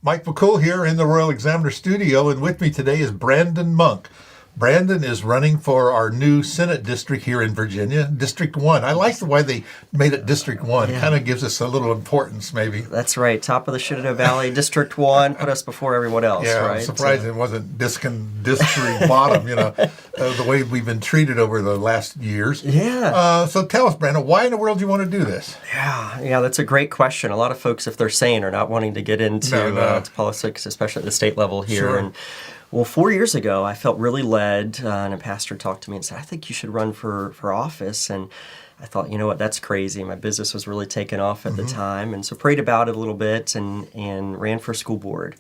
Mike McCool here in the Royal Examiner Studio, and with me today is Brandon Monk. Brandon is running for our new Senate district here in Virginia, District 1. I like the way they made it District 1. Yeah. Kind of gives us a little importance, maybe. That's right. Top of the Shenandoah Valley, District 1, put us before everyone else, Yeah, right? I'm surprised it wasn't District Bottom, the way we've been treated over the last years. Yeah. So tell us, Brandon, why in the world do you want to do this? Yeah, that's a great question. A lot of folks, if they're sane, are not wanting to get into to politics, especially at the state level here. Sure. And well, 4 years ago, I felt really led, and a pastor talked to me and said, I think you should run for office. And I thought, you know what, that's crazy. My business was really taking off at the time. And so prayed about it a little bit and ran for school board.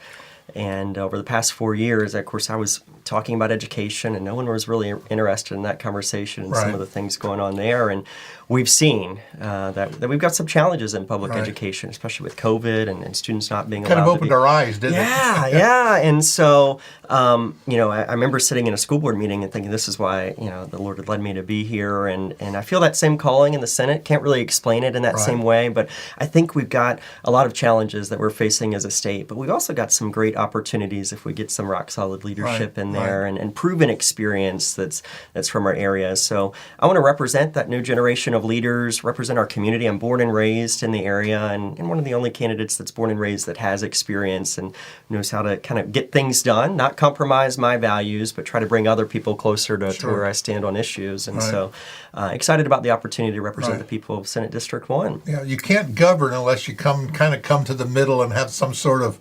And over the past 4 years, of course, I was talking about education, and no one was really interested in that conversation and some of the things going on there. And we've seen that we've got some challenges in public education, especially with COVID and students not being allowed to Kind of opened our eyes, didn't it? Yeah. And so, I remember sitting in a school board meeting and thinking, this is why, the Lord had led me to be here. And I feel that same calling in the Senate. Can't really explain it in that same way, but I think we've got a lot of challenges that we're facing as a state, but we've also got some great opportunities if we get some rock solid leadership in there and proven experience that's from our area. So I want to represent that new generation of leaders, represent our community. I'm born and raised in the area, and one of the only candidates that's born and raised that has experience and knows how to kind of get things done, not compromise my values, but try to bring other people closer to where I stand on issues. And so excited about the opportunity to represent the people of Senate District 1. Yeah, you can't govern unless you come to the middle and have some sort of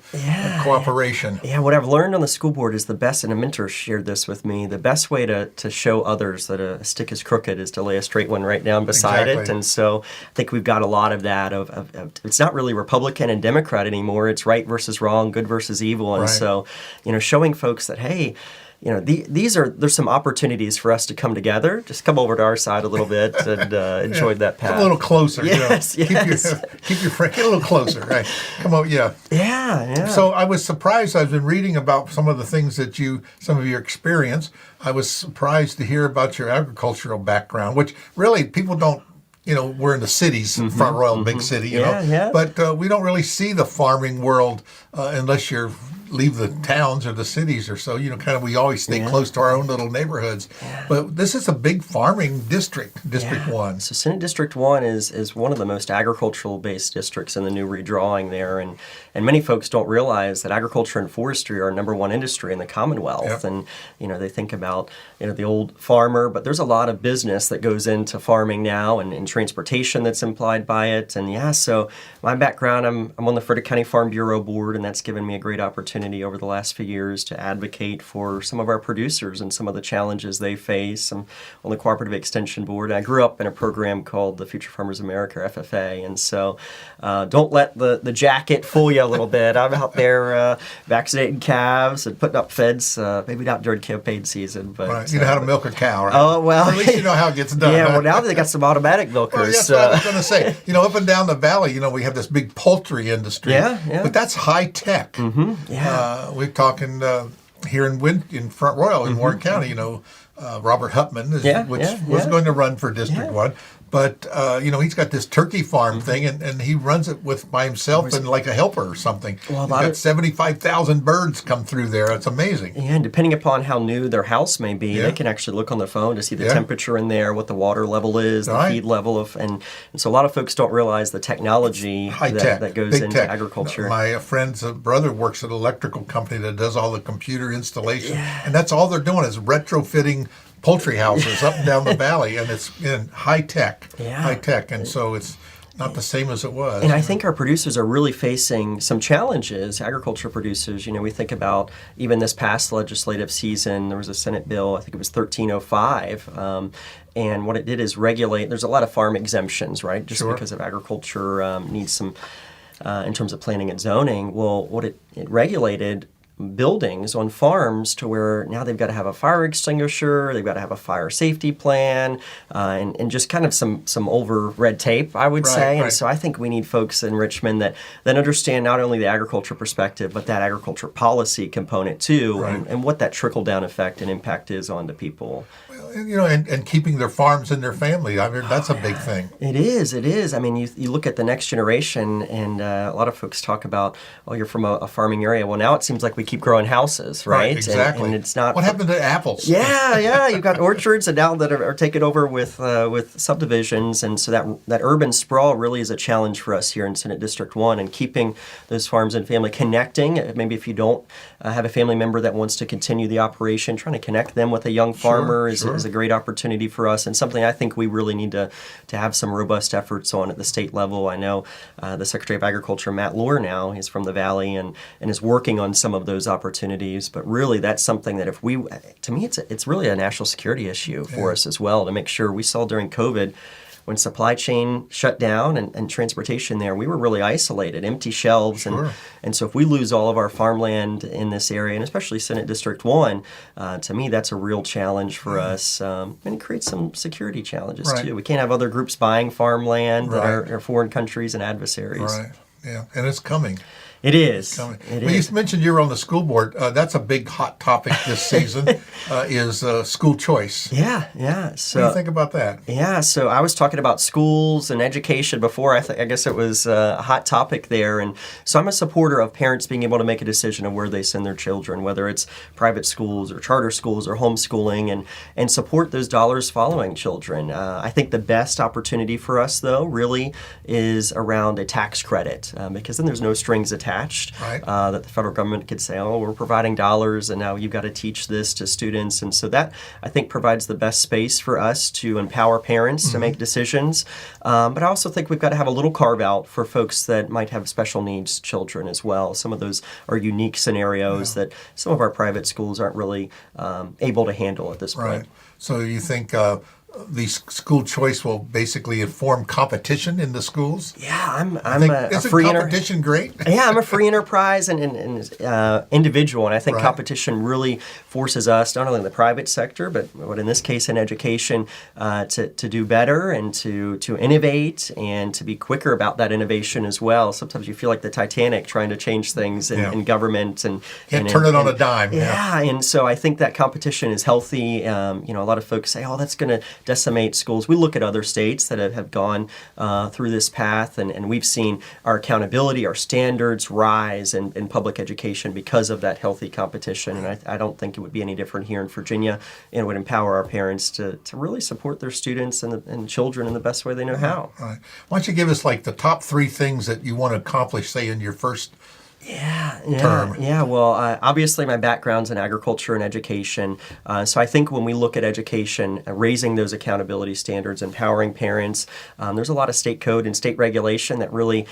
cooperation. Yeah, what I've learned on the school board is the best, and a mentor shared this with me, the best way to show others that a stick is crooked is to lay a straight one right down beside it. And so I think we've got a lot of that of it's not really Republican and Democrat anymore. It's right versus wrong, good versus evil. And so, showing folks that, hey, there's some opportunities for us to come together. Just come over to our side a little bit and enjoy that path. Come a little closer. Yes. Keep your friend get a little closer. Right. Come on. Yeah. So I was surprised. I've been reading about some of the things that some of your experience. I was surprised to hear about your agricultural background, which really people don't. We're in the cities, Front Royal, big city, but we don't really see the farming world unless you leave the towns or the cities or so. We always stay close to our own little neighborhoods. Yeah. But this is a big farming district, District 1. So Senate District 1 is one of the most agricultural-based districts in the new redrawing there. And many folks don't realize that agriculture and forestry are number one industry in the Commonwealth. Yep. And, they think about, the old farmer, but there's a lot of business that goes into farming now and transportation that's implied by it. And so my background, I'm on the Frederick County Farm Bureau Board, and that's given me a great opportunity over the last few years to advocate for some of our producers and some of the challenges they face. I'm on the Cooperative Extension Board. I grew up in a program called the Future Farmers America, FFA, and so don't let the jacket fool you a little bit. I'm out there vaccinating calves and putting up fence, maybe not during campaign season. But you know how to milk a cow, right? Oh, well. Or at least you know how it gets done. Yeah, well, now they got some automatic milkers. Well, that's what I was going to say. Up and down the valley, we have this big poultry industry. Yeah. But that's high tech. Mm-hmm. Yeah. We're talking here in Front Royal in Warren County. Robert Hupman was going to run for District 1. But, he's got this turkey farm thing, and he runs it by himself and like a helper or something. Well, he's got 75,000 birds come through there. It's amazing. Yeah, and depending upon how new their house may be, they can actually look on the phone to see the temperature in there, what the water level is, the feed level and so a lot of folks don't realize the technology that goes into agriculture. My friend's brother works at an electrical company that does all the computer installation, and that's all they're doing is retrofitting poultry houses up and down the valley, and it's in high tech, and so it's not the same as it was. And I think our producers are really facing some challenges. Agriculture producers, we think about even this past legislative season, there was a Senate bill, I think it was 1305, and what it did is regulate, there's a lot of farm exemptions, right, just because of agriculture needs some, in terms of planning and zoning. Well, what it regulated buildings on farms to where now they've got to have a fire extinguisher, they've got to have a fire safety plan, and just kind of some over red tape, I would say. And so I think we need folks in Richmond that understand not only the agriculture perspective, but that agriculture policy component too, and what that trickle-down effect and impact is on the people. and keeping their farms in their family. I mean, that's a big thing. It is. I mean, you look at the next generation, and a lot of folks talk about, oh, you're from a farming area. Well, now it seems like we keep growing houses, right? Exactly. And it's not. What happened to apples? Yeah. You've got orchards and now that are taken over with subdivisions, and so that urban sprawl really is a challenge for us here in Senate District 1, and keeping those farms and family connecting. Maybe if you don't have a family member that wants to continue the operation, trying to connect them with a young farmer is a great opportunity for us, and something I think we really need to have some robust efforts on at the state level. I know the Secretary of Agriculture, Matt Lohr, now, he's from the Valley and is working on some of those opportunities, but really that's something that to me, it's really a national security issue for us as well, to make sure. We saw during COVID, when supply chain shut down and transportation there, we were really isolated, empty shelves. And so if we lose all of our farmland in this area, and especially Senate District 1, to me, that's a real challenge for us. And it creates some security challenges, too. We can't have other groups buying farmland that are foreign countries and adversaries. Right, yeah, and it's coming. It is. You mentioned you were on the school board. That's a big hot topic this season, is school choice. Yeah. So, what do you think about that? Yeah, so I was talking about schools and education before. I guess it was a hot topic there. And so I'm a supporter of parents being able to make a decision of where they send their children, whether it's private schools or charter schools or homeschooling, and support those dollars following children. I think the best opportunity for us, though, really is around a tax credit, because then there's no strings attached. That the federal government could say, oh, we're providing dollars and now you've got to teach this to students. And so that, I think, provides the best space for us to empower parents to make decisions. But I also think we've got to have a little carve out for folks that might have special needs children as well. Some of those are unique scenarios that some of our private schools aren't really able to handle at this point. Right. So you think the school choice will basically inform competition in the schools? Yeah, I'm a isn't free competition great? Yeah, I'm a free enterprise and individual, and I think competition really forces us, not only in the private sector, but in this case in education, to do better and to innovate and to be quicker about that innovation as well. Sometimes you feel like the Titanic trying to change things in government and turn it on a dime. Yeah, and so I think that competition is healthy. A lot of folks say, oh, that's going to decimate schools. We look at other states that have gone through this path, and we've seen our accountability, our standards rise in public education because of that healthy competition. And I don't think it would be any different here in Virginia, and it would empower our parents to really support their students and children in the best way they know how. Right. Why don't you give us like the top 3 things that you want to accomplish, say, in your first term? Yeah. Well, obviously my background's in agriculture and education. So I think when we look at education, raising those accountability standards, empowering parents, there's a lot of state code and state regulation that really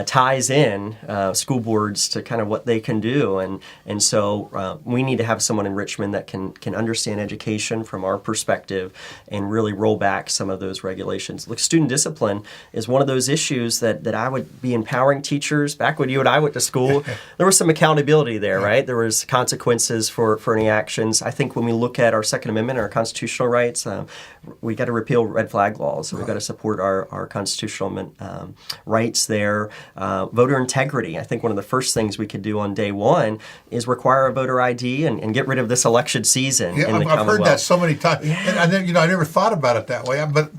ties in school boards to kind of what they can do. And so we need to have someone in Richmond that can understand education from our perspective and really roll back some of those regulations. Look, student discipline is one of those issues that I would be empowering teachers. Back when you and I went to school, there was some accountability there, right? There was consequences for any actions. I think when we look at our Second Amendment, our constitutional rights, we got to repeal red flag laws. We've got to support our constitutional rights there. Voter integrity. I think one of the first things we could do on day one is require a voter ID and get rid of this election season in the Commonwealth. I've heard that so many times. Yeah. And I never thought about it that way. But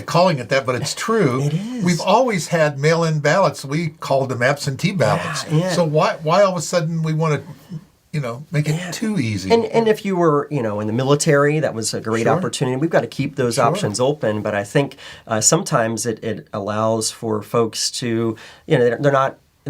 calling it that, but it's true. It is. We've always had mail-in ballots. We called them absentee ballots. Yeah. So why all of a sudden we want to make it too easy? And if you were, in the military, that was a great opportunity. We've got to keep those options open. But I think sometimes it allows for folks to, they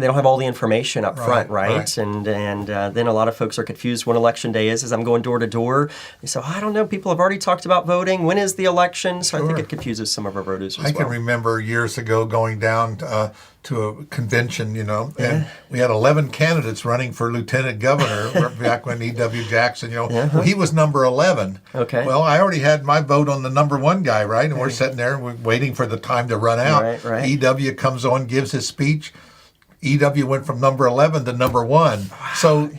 don't have all the information up front, right? And then a lot of folks are confused when election day is. As I'm going door to door, they say, I don't know, people have already talked about voting. When is the election? So I think it confuses some of our voters as well. I can remember years ago going down to a convention, and we had 11 candidates running for lieutenant governor back when E.W. Jackson, well, he was number 11. Okay. Well, I already had my vote on the number 1 guy, right? And we're sitting there waiting for the time to run out. Right. E.W. comes on, gives his speech. E.W. went from number 11 to number 1. Wow. So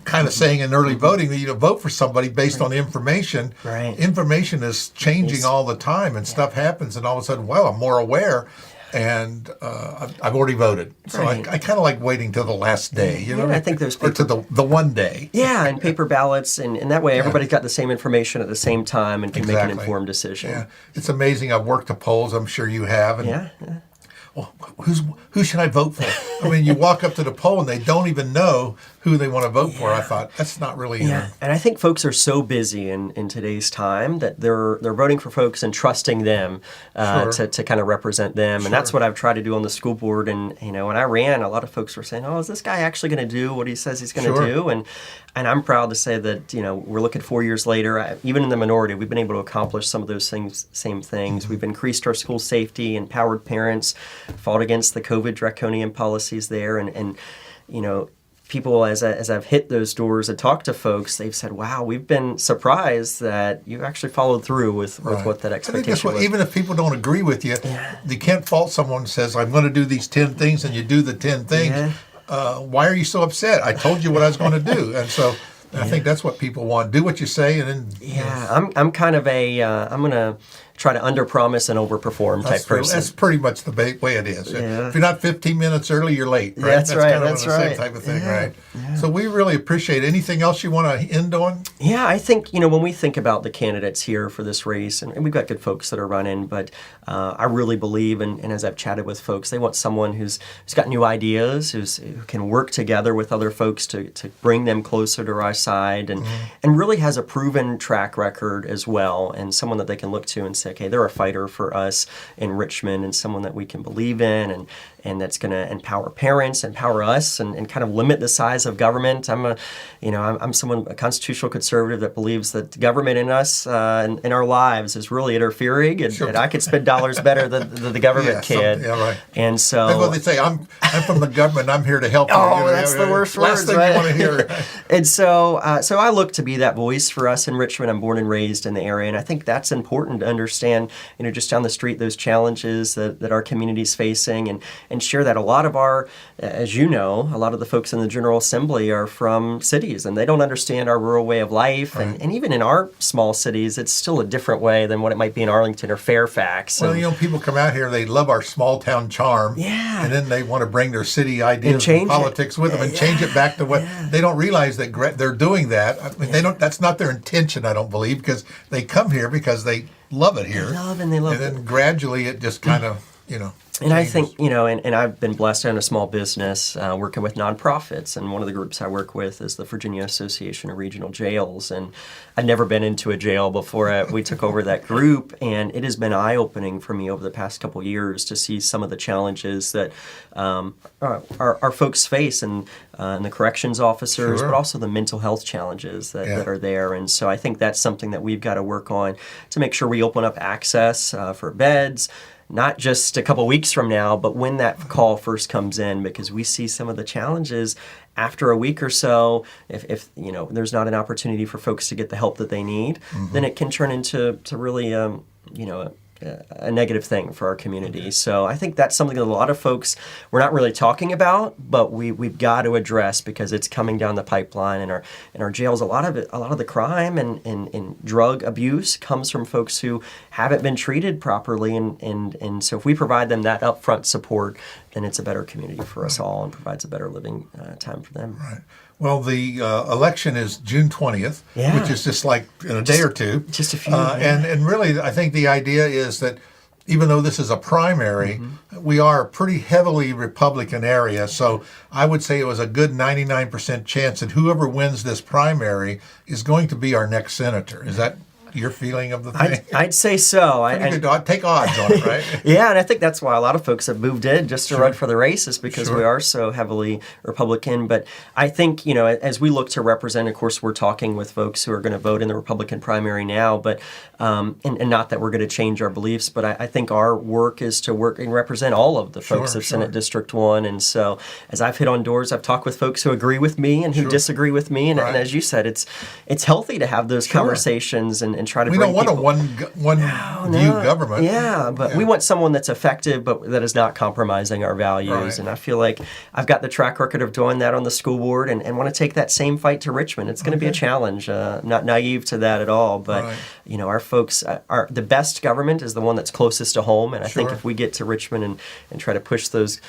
kind of saying in early voting that you vote for somebody based on information. Right. Information is changing all the time, and stuff happens, and all of a sudden, I'm more aware. and I've already voted. So Right. I kind of like waiting till the last day, you know? Yeah, I think those or to the one day. Yeah, and paper ballots, and that way everybody's got the same information at the same time and can make an informed decision. Yeah, it's amazing. I've worked the polls. I'm sure you have. And, Yeah. well, who should I vote for? I mean, you walk up to the poll and they don't even know who they want to vote for. I thought that's not really. Yeah, and I think folks are so busy in today's time that they're voting for folks and trusting them to kind of represent them, and that's what I've tried to do on the school board. And when I ran, a lot of folks were saying, "Oh, is this guy actually going to do what he says he's going to do?" And I'm proud to say that we're looking 4 years later. Even in the minority, we've been able to accomplish some of those same things. Mm-hmm. We've increased our school safety, empowered parents, fought against the COVID draconian policies there, and people, as I've hit those doors and talked to folks, they've said, "Wow, we've been surprised that you actually followed through with what that expectation was." Even if people don't agree with you, you can't fault someone who says, "I'm going to do these 10 things," and you do the 10 things. Yeah. Why are you so upset? I told you what I was going to do, and so I think that's what people want. Do what you say, and then I'm kind of I'm going to try to underpromise and overperform type person. That's pretty much the way it is. Yeah. If you're not 15 minutes early, you're late. Right? That's right. Kind of That's the right. same type of thing, Yeah. right? Yeah. So we really appreciate it. Anything else you want to end on? Yeah, I think, when we think about the candidates here for this race, and we've got good folks that are running, but I really believe, and as I've chatted with folks, they want someone who's got new ideas, who can work together with other folks to bring them closer to our side, and really has a proven track record as well, and someone that they can look to and say, okay, they're a fighter for us in Richmond, and someone that we can believe in, and that's going to empower parents, empower us, and kind of limit the size of government. I'm a constitutional conservative that believes that government in us in our lives is really interfering, and I could spend dollars better than the government can. Right. And so that's what they say. I'm from the government. I'm here to help you. Oh, that's the worst words, last thing right? you want to hear. And so I look to be that voice for us in Richmond. I'm born and raised in the area, and I think that's important to understand. Just down the street, those challenges that our community's facing, and share that a lot of our, as a lot of the folks in the General Assembly are from cities, and they don't understand our rural way of life. Right. And even in our small cities, it's still a different way than what it might be in Arlington or Fairfax. Well, people come out here, they love our small town charm. Yeah. And then they want to bring their city ideas and politics with them and change it back to what they don't realize that they're doing that. I mean, they don't. That's not their intention, I don't believe, because they come here because they love it here. They love and they love it. And then gradually it just kind of, And I think, and I've been blessed to own a small business working with nonprofits. And one of the groups I work with is the Virginia Association of Regional Jails. And I'd never been into a jail before we took over that group. And it has been eye-opening for me over the past couple of years to see some of the challenges that our folks face and the corrections officers, but also the mental health challenges that are there. And so I think that's something that we've got to work on to make sure we open up access for beds, not just a couple weeks from now, but when that call first comes in, because we see some of the challenges after a week or so. If there's not an opportunity for folks to get the help that they need, then it can turn into really a negative thing for our community. So I think that's something that a lot of folks we're not really talking about, but we've got to address because it's coming down the pipeline. In our jails, a lot of the crime and drug abuse comes from folks who haven't been treated properly, and so if we provide them that upfront support, then it's a better community for us all and provides a better living time for them. Right. Well, the election is June 20th, which is just like in a day or two. Just a few. And really, I think the idea is that even though this is a primary, we are a pretty heavily Republican area. So I would say it was a good 99% chance that whoever wins this primary is going to be our next senator. Is that your feeling of the thing? I'd say so. I'd take odds on it, right? Yeah, and I think that's why a lot of folks have moved in just to run for the races, because we are so heavily Republican. But I think, as we look to represent, of course, we're talking with folks who are going to vote in the Republican primary now, but and not that we're going to change our beliefs, but I think our work is to work and represent all of the folks of Senate District 1. And so as I've hit on doors, I've talked with folks who agree with me and who disagree with me. And as you said, it's healthy to have those conversations and and try to We bring don't want people. one view government. Yeah, but we want someone that's effective, but that is not compromising our values. Right. And I feel like I've got the track record of doing that on the school board, and want to take that same fight to Richmond. It's going to be a challenge. Not naive to that at all, but Right. our folks are the best government is the one that's closest to home. And I think Sure. if we get to Richmond and try to push those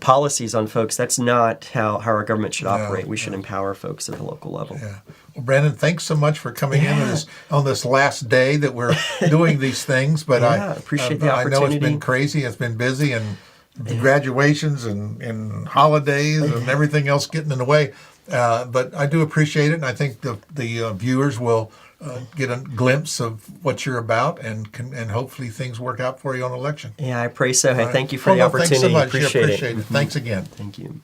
policies on folks, that's not how our government should operate. We should empower folks at the local level. Yeah. Well, Brandon, thanks so much for coming in on this last day that we're doing these things. But I appreciate the I know it's opportunity. been crazy. It's been busy, and the graduations and holidays and everything else getting in the way. But I do appreciate it, and I think the viewers will get a glimpse of what you're about, and hopefully things work out for you on election. Yeah, I pray so. Hey, Right. thank you for the Well, opportunity. Thanks so much. Appreciate Appreciate it. Thanks again. Thank you.